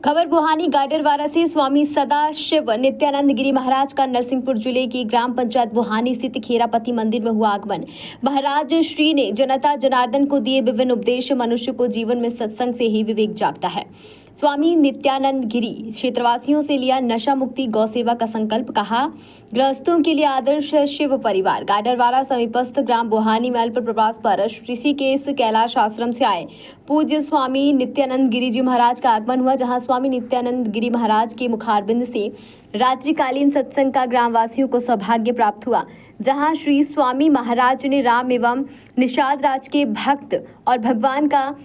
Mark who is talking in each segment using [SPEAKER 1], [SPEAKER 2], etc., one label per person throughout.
[SPEAKER 1] खबर बुहानी गाडरवारा से स्वामी सदाशिव नित्यानंद गिरी महाराज का नरसिंहपुर जिले की ग्राम पंचायत बुहानी स्थित खेरापति मंदिर में हुआ आगमन। महाराज श्री ने जनता जनार्दन को दिए विभिन्न उपदेश। मनुष्य को जीवन में सत्संग से ही विवेक जागता है। स्वामी नित्यानंद गिरी क्षेत्रवासियों से लिया नशा मुक्ति गौ सेवा का संकल्प। कहा, गृहस्थों के लिए आदर्श शिव परिवार। गाडरवारा समीपस्थ ग्राम बुहानी महल पर प्रवास पर ऋषिकेश कैलाश आश्रम से आए पूज्य स्वामी नित्यानंद गिरी जी महाराज का आगमन हुआ, जहां स्वामी नित्यानंद गिरी महाराज के मुखारबिंद से रात्रिकालीन सत्संग का ग्रामवासियों को सौभाग्य प्राप्त हुआ, जहां श्री स्वामी महाराज ने राम एवं निषाद राज के भक्त और भगवान का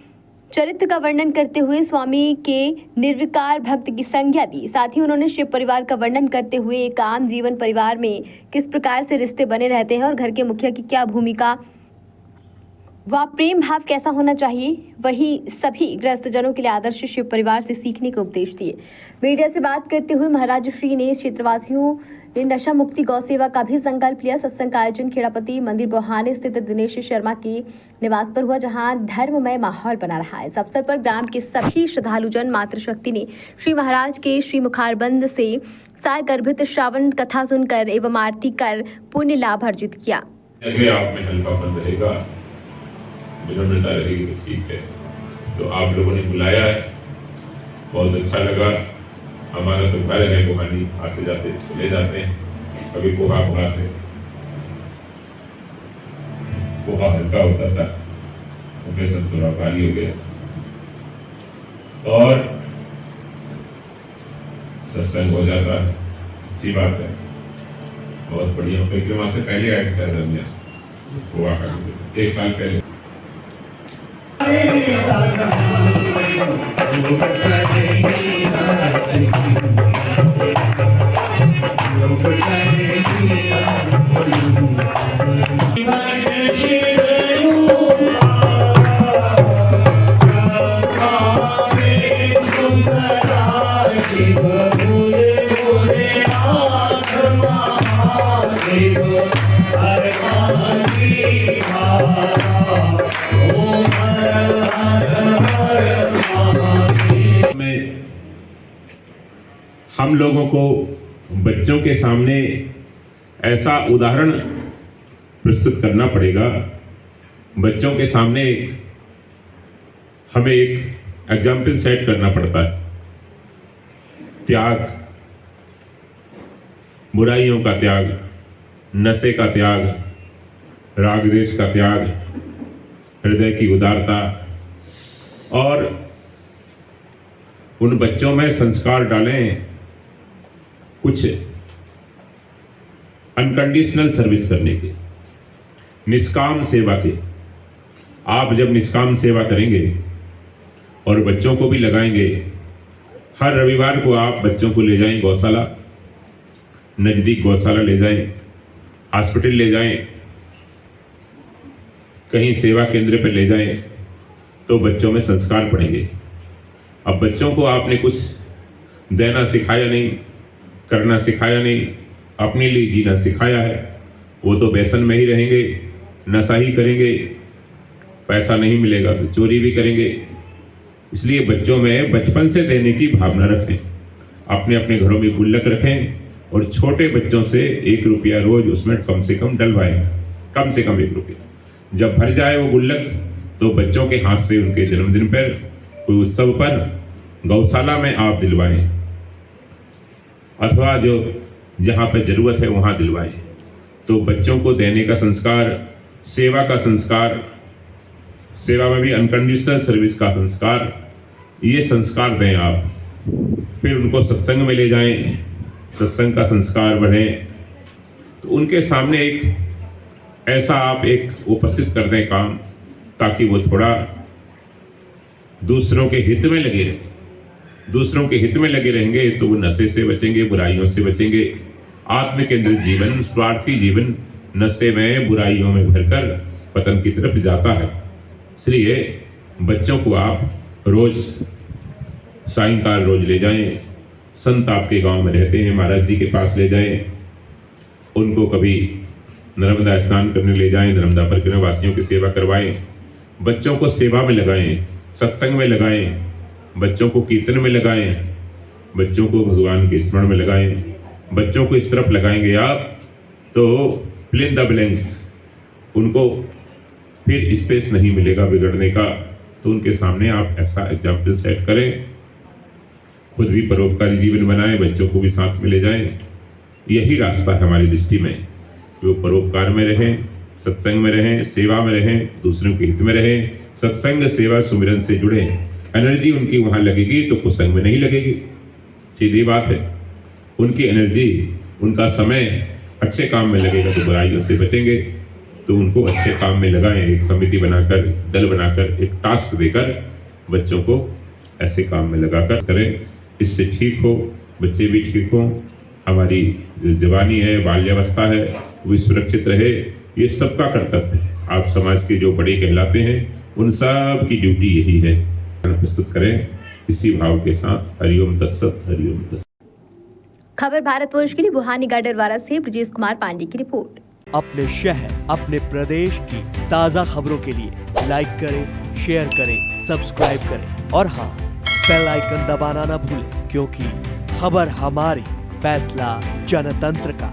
[SPEAKER 1] चरित्र का वर्णन करते हुए स्वामी के निर्विकार भक्त की संज्ञा दी। साथ ही उन्होंने शिव परिवार का वर्णन करते हुए एक आम जीवन परिवार में किस प्रकार से रिश्ते बने रहते हैं और घर के मुखिया की क्या भूमिका व प्रेम भाव कैसा होना चाहिए, वही सभी गृहस्थ जनों के लिए आदर्श शिव परिवार से सीखने के उपदेश दिए। मीडिया से बात करते हुए महाराज श्री ने क्षेत्रवासियों ने नशा मुक्ति गौ सेवा का भी संकल्प लिया। सत्संग का आयोजन खेड़ापति मंदिर बुहानी स्थित दिनेश शर्मा के निवास पर हुआ, जहां धर्ममय माहौल बना रहा। इस अवसर पर ग्राम के सभी श्रद्धालुजन मातृशक्ति ने श्री महाराज के श्री मुखारबंद से सार गर्भित श्रावण कथा सुनकर एवं आरती कर पुण्य लाभ अर्जित किया।
[SPEAKER 2] विनम्रता रहेगी तो ठीक है। तो आप लोगों ने बुलाया है, बहुत अच्छा लगा। हमारा तो घर है बुहानी, आते जाते चले जाते हैं। कभी पोहा से पोहा हल्का होता था, उसके सब थोड़ा भारी हो गया और सत्संग हो जाता। अच्छी बात है, बहुत बढ़िया। परिक्रमा से पहले आए थे पोहा का 1 साल पहले। हम लोगों को बच्चों के सामने ऐसा उदाहरण प्रस्तुत करना पड़ेगा। बच्चों के सामने हमें एक एग्जाम्पल सेट करना पड़ता है। त्याग, बुराइयों का त्याग, नशे का त्याग, राग द्वेष का त्याग, हृदय की उदारता, और उन बच्चों में संस्कार डालें कुछ अनकंडीशनल सर्विस करने के, निष्काम सेवा के। आप जब निष्काम सेवा करेंगे और बच्चों को भी लगाएंगे, हर रविवार को आप बच्चों को ले जाएं गौशाला, नजदीक गौशाला ले जाएं, हॉस्पिटल ले जाएं, कहीं सेवा केंद्र पर ले जाएं, तो बच्चों में संस्कार पड़ेंगे। अब बच्चों को आपने कुछ देना सिखाया नहीं, करना सिखाया नहीं, अपने लिए जीना सिखाया है, वो तो व्यसन में ही रहेंगे, नशा ही करेंगे, पैसा नहीं मिलेगा तो चोरी भी करेंगे। इसलिए बच्चों में बचपन से देने की भावना रखें, अपने अपने घरों में गुल्लक रखें और छोटे बच्चों से 1 रुपया रोज उसमें कम से कम डलवाएं, कम से कम 1 रुपया। जब भर जाए वो गुल्लक तो बच्चों के हाथ से उनके जन्मदिन पर, कोई उत्सव पर गौशाला में आप दिलवाएं, अथवा जो जहाँ पे जरूरत है वहाँ दिलवाएं। तो बच्चों को देने का संस्कार, सेवा का संस्कार, सेवा में भी अनकंडीशनल सर्विस का संस्कार, ये संस्कार दें आप। फिर उनको सत्संग में ले जाएं, सत्संग का संस्कार बढ़ें। तो उनके सामने एक ऐसा आप एक उपस्थित कर दें काम, ताकि वो थोड़ा दूसरों के हित में लगे रहें। दूसरों के हित में लगे रहेंगे तो वो नशे से बचेंगे, बुराइयों से बचेंगे। आत्म केंद्रित जीवन, स्वार्थी जीवन नशे में, बुराइयों में भरकर पतन की तरफ जाता है। इसलिए बच्चों को आप रोज सायंकाल रोज ले जाएं। संत आपके गांव में रहते हैं, महाराज जी के पास ले जाएं। उनको कभी नर्मदा स्नान करने ले जाएं, नर्मदा परिक्रमा वासियों की सेवा करवाएं। बच्चों को सेवा में लगाएं, सत्संग में लगाएं, बच्चों को कीर्तन में लगाएं, बच्चों को भगवान के स्मरण में लगाएं। बच्चों को इस तरफ लगाएंगे आप तो फिल इन द ब्लैंक्स, उनको फिर स्पेस नहीं मिलेगा बिगड़ने का। तो उनके सामने आप ऐसा एग्जाम्पल सेट करें, खुद भी परोपकारी जीवन बनाएं, बच्चों को भी साथ में ले जाएं। यही रास्ता है हमारी दृष्टि में, वो परोपकार में रहें, सत्संग में रहें, सेवा में रहें, दूसरों के हित में रहें, सत्संग सेवा सुमिरन से जुड़े। एनर्जी उनकी वहां लगेगी तो कुसंग में नहीं लगेगी, सीधी बात है। उनकी एनर्जी, उनका समय अच्छे काम में लगेगा तो बुराइयों से बचेंगे। तो उनको अच्छे काम में लगाएं, एक समिति बनाकर, दल बनाकर, एक टास्क देकर बच्चों को ऐसे काम में लगाकर करें। इससे ठीक हो, बच्चे भी ठीक हो, हमारी जवानी है, बाल्यावस्था है, वो सुरक्षित रहे। ये सबका कर्तव्य है। आप समाज के जो बड़े कहलाते हैं उन सब की ड्यूटी यही है। प्रस्तुत करें इसी भाव के साथ। हरिओम तत्सत, हरिओम तत्सत।
[SPEAKER 1] खबर भारतवर्ष के लिए बुहानी गाडरवारा से ब्रजेश कुमार पांडे की रिपोर्ट।
[SPEAKER 3] अपने शहर, अपने प्रदेश की ताज़ा खबरों के लिए लाइक करें, शेयर करें, सब्सक्राइब करें और हाँ, बेल आइकन दबाना ना भूलें, क्योंकि खबर हमारी, फैसला जनतंत्र का।